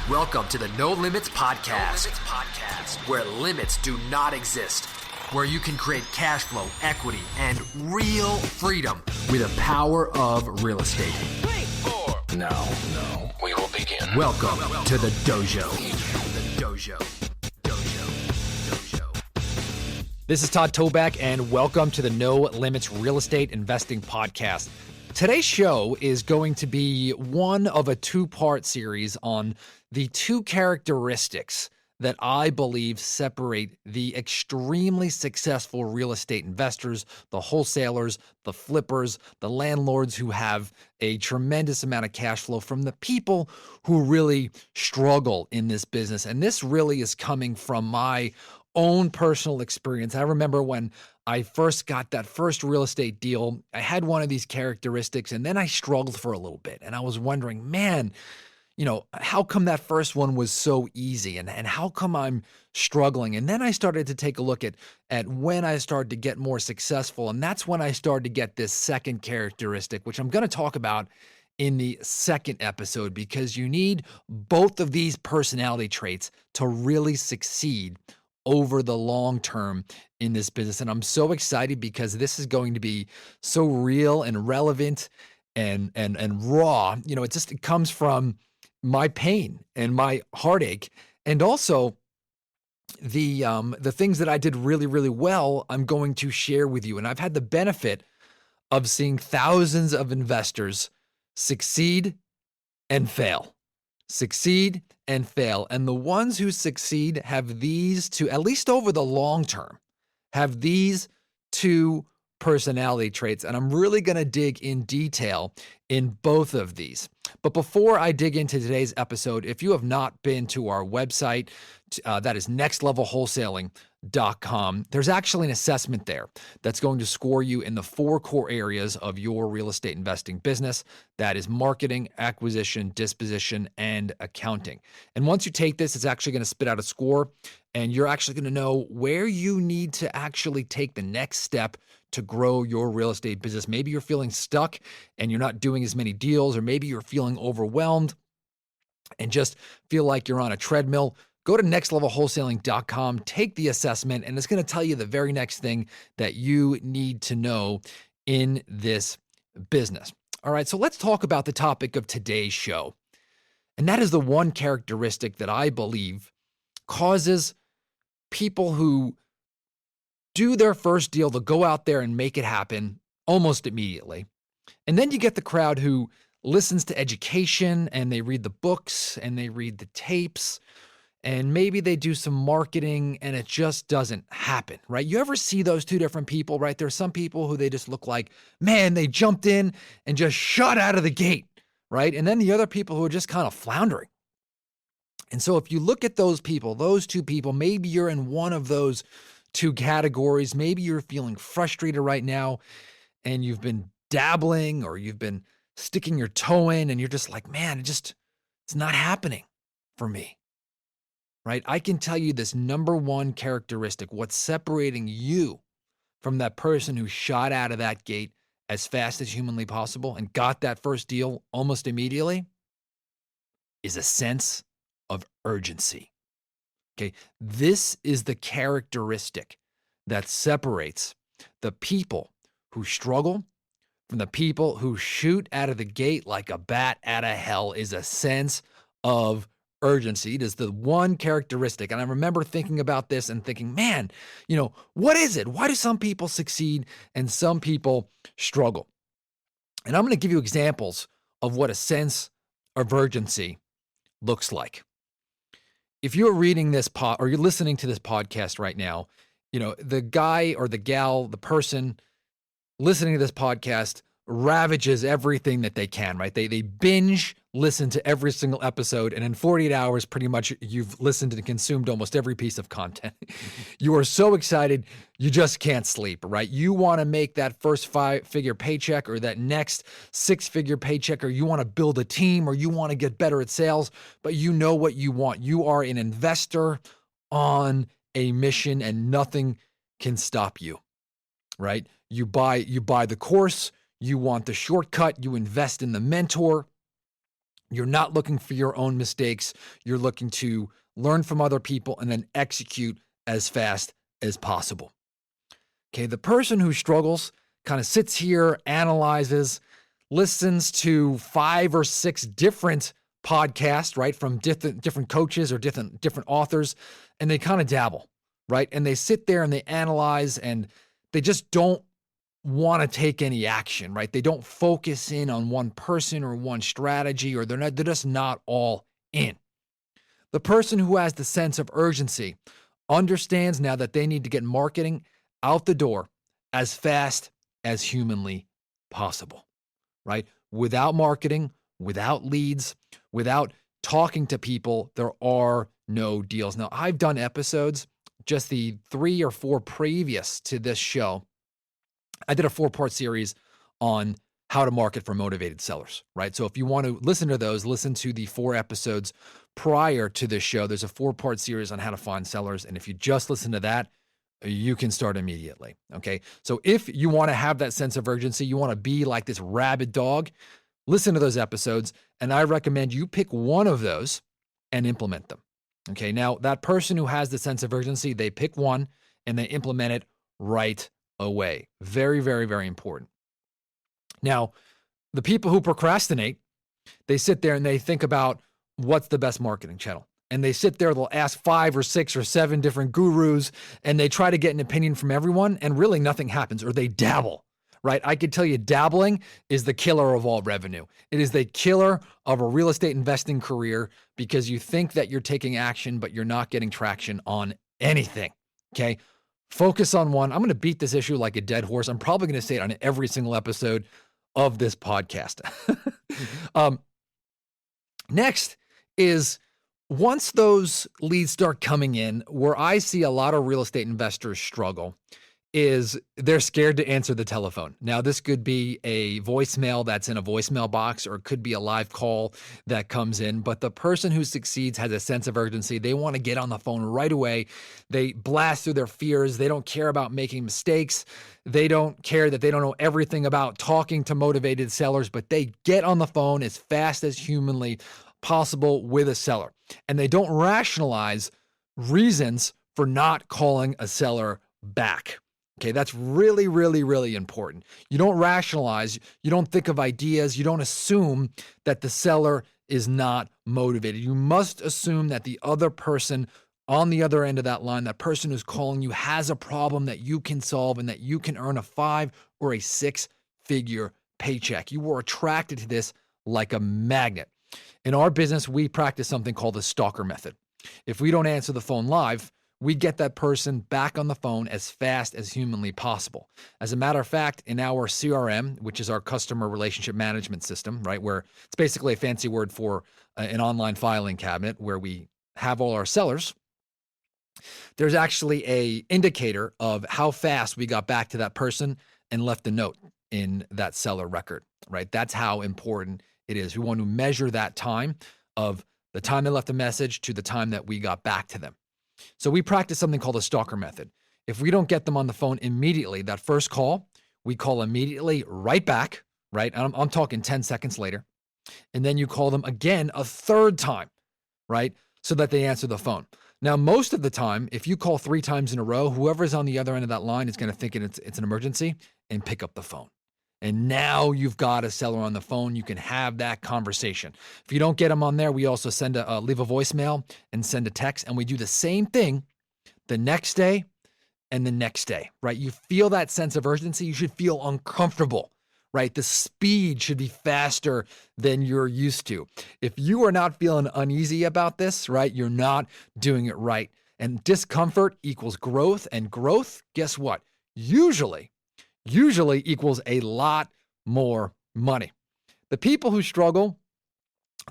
Welcome to the No Limits Podcast, where limits do not exist, where you can create cash flow, equity, and real freedom with the power of real estate. Now, we will begin. Welcome to the dojo. This is Todd Toback, and welcome to the No Limits Real Estate Investing Podcast. Today's show is going to be one of a two-part series on the two characteristics that I believe separate the extremely successful real estate investors, the wholesalers, the flippers, the landlords who have a tremendous amount of cash flow, from the people who really struggle in this business. And this really is coming from my own personal experience. I remember when I first got that first real estate deal, I had one of these characteristics, and then I struggled for a little bit. And I was wondering, man, how come that first one was so easy, and how come I'm struggling? And then I started to take a look at when I started to get more successful. And that's when I started to get this second characteristic, which I'm going to talk about in the second episode, because you need both of these personality traits to really succeed over the long term in this business. And I'm so excited because this is going to be so real and relevant and raw. It comes from my pain and my heartache, and also the things that I did really, really well, I'm going to share with you. And I've had the benefit of seeing thousands of investors succeed and fail. And the ones who succeed have these two, at least over the long term, have these two personality traits. And I'm really going to dig in detail in both of these. But before I dig into today's episode, if you have not been to our website, that is nextlevelwholesaling.com, there's actually an assessment there that's going to score you in the 4 core areas of your real estate investing business. That is marketing, acquisition, disposition, and accounting. And once you take this, it's actually going to spit out a score, and you're actually going to know where you need to actually take the next step to grow your real estate business. Maybe you're feeling stuck and you're not doing as many deals, or maybe you're feeling overwhelmed and just feel like you're on a treadmill. Go to nextlevelwholesaling.com, take the assessment, and it's going to tell you the very next thing that you need to know in this business. All right, so let's talk about the topic of today's show. And that is the one characteristic that I believe causes people who do their first deal to go out there and make it happen almost immediately. And then you get the crowd who listens to education, and they read the books and they read the tapes, and maybe they do some marketing, and it just doesn't happen, right? You ever see those two different people, right? There's some people who they just look like, man, they jumped in and just shot out of the gate, right? And then the other people who are just kind of floundering. And so if you look at those people, those two people, maybe you're in one of those two categories. Maybe you're feeling frustrated right now, and you've been dabbling, or you've been sticking your toe in, and you're just like, man, it's not happening for me, right? I can tell you this number one characteristic, what's separating you from that person who shot out of that gate as fast as humanly possible and got that first deal almost immediately, is a sense of urgency. Okay, this is the characteristic that separates the people who struggle from the people who shoot out of the gate like a bat out of hell, is a sense of urgency. It is the one characteristic. And I remember thinking about this and thinking, man, what is it? Why do some people succeed and some people struggle? And I'm going to give you examples of what a sense of urgency looks like. If you're reading this or you're listening to this podcast right now, the guy or the gal, the person listening to this podcast ravages everything that they can, right? They binge listen to every single episode, and in 48 hours, pretty much you've listened and consumed almost every piece of content. You are so excited, you just can't sleep, right? You want to make that first 5-figure paycheck, or that next 6-figure paycheck, or you want to build a team, or you want to get better at sales, but you know what you want. You are an investor on a mission, and nothing can stop you, right? You buy the course, you want the shortcut, you invest in the mentor, You're not looking for your own mistakes. You're looking to learn from other people and then execute as fast as possible. Okay, the person who struggles kind of sits here, analyzes, listens to 5 or 6 different podcasts, right, from different coaches or different authors, and they kind of dabble, right? And they sit there and they analyze and they just don't want to take any action, right? They don't focus in on one person or one strategy, or they're just not all in. The person who has the sense of urgency understands now that they need to get marketing out the door as fast as humanly possible, right? Without marketing, without leads, without talking to people, there are no deals. Now, I've done episodes, just the 3 or 4 previous to this show. I did a 4-part series on how to market for motivated sellers, right? So if you want to listen to those, listen to the 4 episodes prior to this show. There's a 4-part series on how to find sellers. And if you just listen to that, you can start immediately. Okay. So if you want to have that sense of urgency, you want to be like this rabid dog, listen to those episodes. And I recommend you pick one of those and implement them. Okay. Now, that person who has the sense of urgency, they pick one and they implement it right away. Very, very, very important. Now, the people who procrastinate, they sit there and they think about what's the best marketing channel. And they sit there, they'll ask 5 or 6 or 7 different gurus, and they try to get an opinion from everyone, and really nothing happens, or they dabble, right? I could tell you dabbling is the killer of all revenue. It is the killer of a real estate investing career because you think that you're taking action, but you're not getting traction on anything, okay? Focus on one. I'm going to beat this issue like a dead horse. I'm probably going to say it on every single episode of this podcast. Next is, once those leads start coming in, where I see a lot of real estate investors struggle is they're scared to answer the telephone. Now, this could be a voicemail that's in a voicemail box, or it could be a live call that comes in. But the person who succeeds has a sense of urgency. They want to get on the phone right away. They blast through their fears. They don't care about making mistakes. They don't care that they don't know everything about talking to motivated sellers, but they get on the phone as fast as humanly possible with a seller. And they don't rationalize reasons for not calling a seller back. Okay, that's really, really, really important. You don't rationalize, you don't think of ideas, you don't assume that the seller is not motivated. You must assume that the other person on the other end of that line, that person who's calling you, has a problem that you can solve and that you can earn a 5 or a 6-figure paycheck. You were attracted to this like a magnet. In our business, we practice something called the Stalker Method. If we don't answer the phone live, we get that person back on the phone as fast as humanly possible. As a matter of fact, in our CRM, which is our customer relationship management system, right, where it's basically a fancy word for an online filing cabinet where we have all our sellers, there's actually a indicator of how fast we got back to that person and left a note in that seller record, right? That's how important it is. We want to measure that time of the time they left a message to the time that we got back to them. So we practice something called the Stalker Method. If we don't get them on the phone immediately, that first call, we call immediately right back, right? I'm talking 10 seconds later. And then you call them again a third time, right? So that they answer the phone. Now, most of the time, if you call 3 times in a row, whoever's on the other end of that line is going to think it's an emergency and pick up the phone. And now you've got a seller on the phone. You can have that conversation. If you don't get them on there, we also leave a voicemail and send a text. And we do the same thing the next day and the next day, right? You feel that sense of urgency. You should feel uncomfortable, right? The speed should be faster than you're used to. If you are not feeling uneasy about this, right, you're not doing it right. And discomfort equals growth. And growth, guess what? Usually equals a lot more money. The people who struggle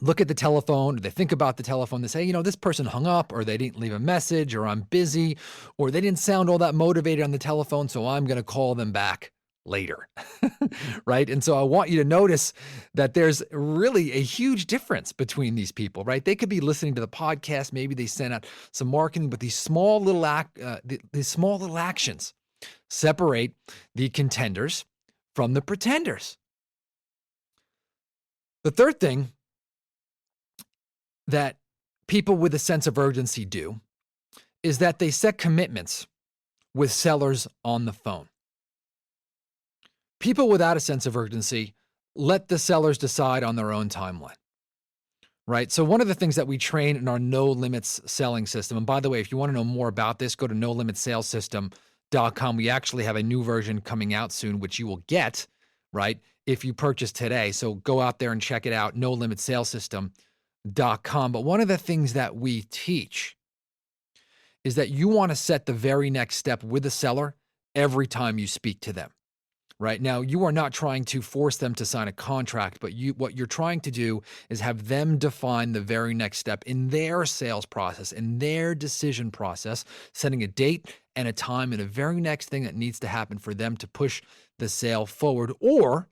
look at the telephone, or they think about the telephone, they say, this person hung up, or they didn't leave a message, or I'm busy, or they didn't sound all that motivated on the telephone, so I'm going to call them back later, right? And so I want you to notice that there's really a huge difference between these people, right? They could be listening to the podcast, maybe they send out some marketing, but these small little actions separate the contenders from the pretenders. The third thing that people with a sense of urgency do is that they set commitments with sellers on the phone. People without a sense of urgency let the sellers decide on their own timeline, right? So one of the things that we train in our no limits selling system, and by the way, if you want to know more about this, go to nolimitsalessystem.com. We actually have a new version coming out soon, which you will get, right, if you purchase today. So go out there and check it out, nolimitsalessystem.com. But one of the things that we teach is that you want to set the very next step with the seller every time you speak to them. Right now, you are not trying to force them to sign a contract, but what you're trying to do is have them define the very next step in their sales process, in their decision process, setting a date and a time and a very next thing that needs to happen for them to push the sale forward or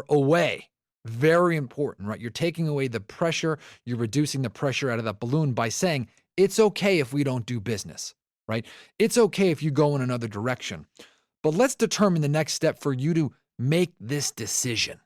away. Very important, right? You're taking away the pressure. You're reducing the pressure out of that balloon by saying, it's okay if we don't do business, right? It's okay if you go in another direction. But let's determine the next step for you to make this decision.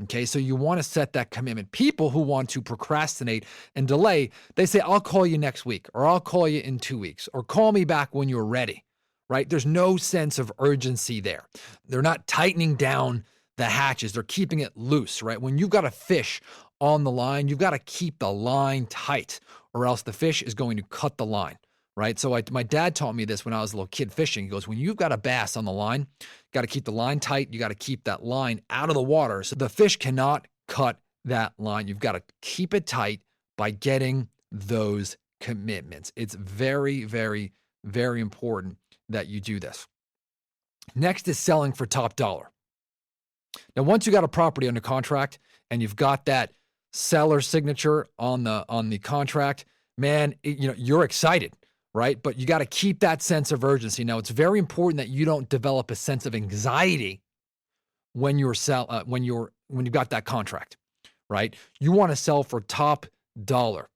Okay, so you want to set that commitment. People who want to procrastinate and delay, they say, I'll call you next week, or I'll call you in 2 weeks, or call me back when you're ready, right? There's no sense of urgency there. They're not tightening down the hatches. They're keeping it loose, right? When you've got a fish on the line, you've got to keep the line tight, or else the fish is going to cut the line. Right. So my dad taught me this when I was a little kid fishing. He goes, when you've got a bass on the line, you got to keep the line tight. You got to keep that line out of the water. So the fish cannot cut that line. You've got to keep it tight by getting those commitments. It's very, very, very important that you do this. Next is selling for top dollar. Now, once you got a property under contract and you've got that seller signature on the contract, man, you're excited. Right? But you got to keep that sense of urgency. Now, it's very important that you don't develop a sense of anxiety when you've got that contract, right? You want to sell for top dollar.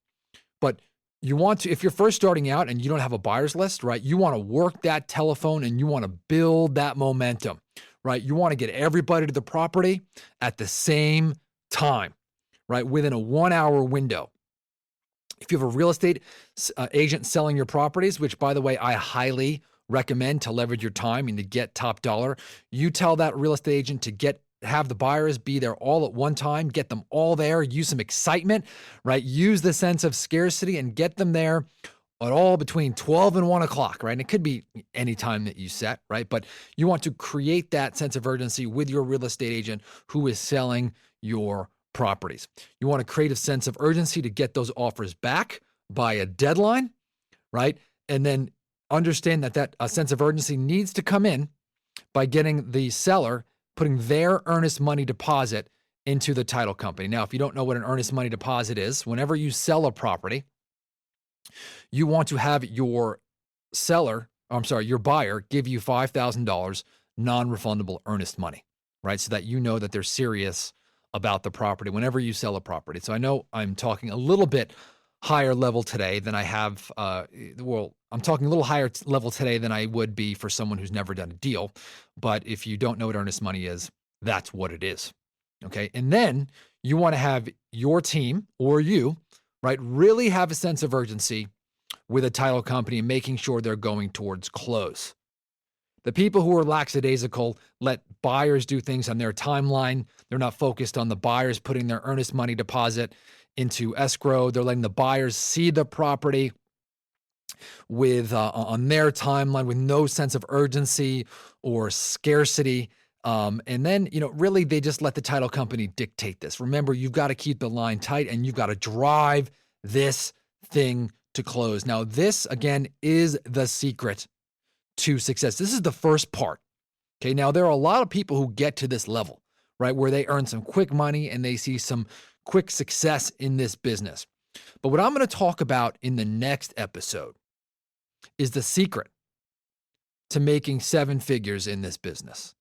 But you want to, if you're first starting out and you don't have a buyer's list, right? You want to work that telephone and you want to build that momentum, right? You want to get everybody to the property at the same time, right? Within a 1 hour window. If you have a real estate agent selling your properties, which, by the way, I highly recommend to leverage your time and to get top dollar, you tell that real estate agent to have the buyers be there all at one time, get them all there, use some excitement, right? Use the sense of scarcity and get them there at all between 12 and 1 o'clock, right? And it could be any time that you set, right? But you want to create that sense of urgency with your real estate agent who is selling your properties. You want to create a sense of urgency to get those offers back by a deadline, right? And then understand that a sense of urgency needs to come in by getting the seller putting their earnest money deposit into the title company. Now, if you don't know what an earnest money deposit is, whenever you sell a property, you want to have your buyer give you $5,000 non-refundable earnest money, right? So that you know that they're serious about the property whenever you sell a property. So I know I'm talking a little bit higher level today than I have. I'm talking a little higher level today than I would be for someone who's never done a deal. But if you don't know what earnest money is, that's what it is. Okay. And then you want to have your team or you, right, really have a sense of urgency with a title company and making sure they're going towards close. The people who are lackadaisical let buyers do things on their timeline. They're not focused on the buyers putting their earnest money deposit into escrow. They're letting the buyers see the property with on their timeline with no sense of urgency or scarcity. And then, really they just let the title company dictate this. Remember, you've got to keep the line tight and you've got to drive this thing to close. Now, this again is the secret to success. This is the first part. Okay. Now there are a lot of people who get to this level, right? Where they earn some quick money and they see some quick success in this business. But what I'm going to talk about in the next episode is the secret to making 7 figures in this business.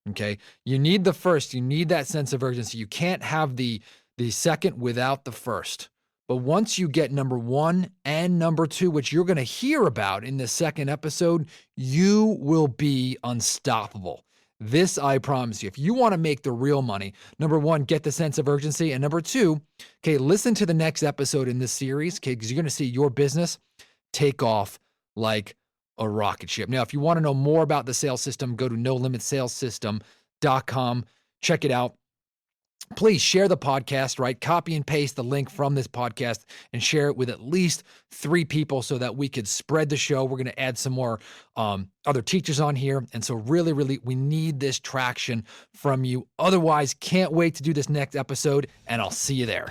Okay. You need the first, you need that sense of urgency. You can't have the second without the first. But once you get number 1 and number 2, which you're going to hear about in the second episode, you will be unstoppable. This I promise you. If you want to make the real money, number one, get the sense of urgency. And number two, okay, listen to the next episode in this series, okay, because you're going to see your business take off like a rocket ship. Now, if you want to know more about the sales system, go to nolimitsalessystem.com. Check it out. Please share the podcast, right? Copy and paste the link from this podcast and share it with at least 3 people so that we could spread the show. We're going to add some more other teachers on here. And so really, we need this traction from you. Otherwise, can't wait to do this next episode, and I'll see you there.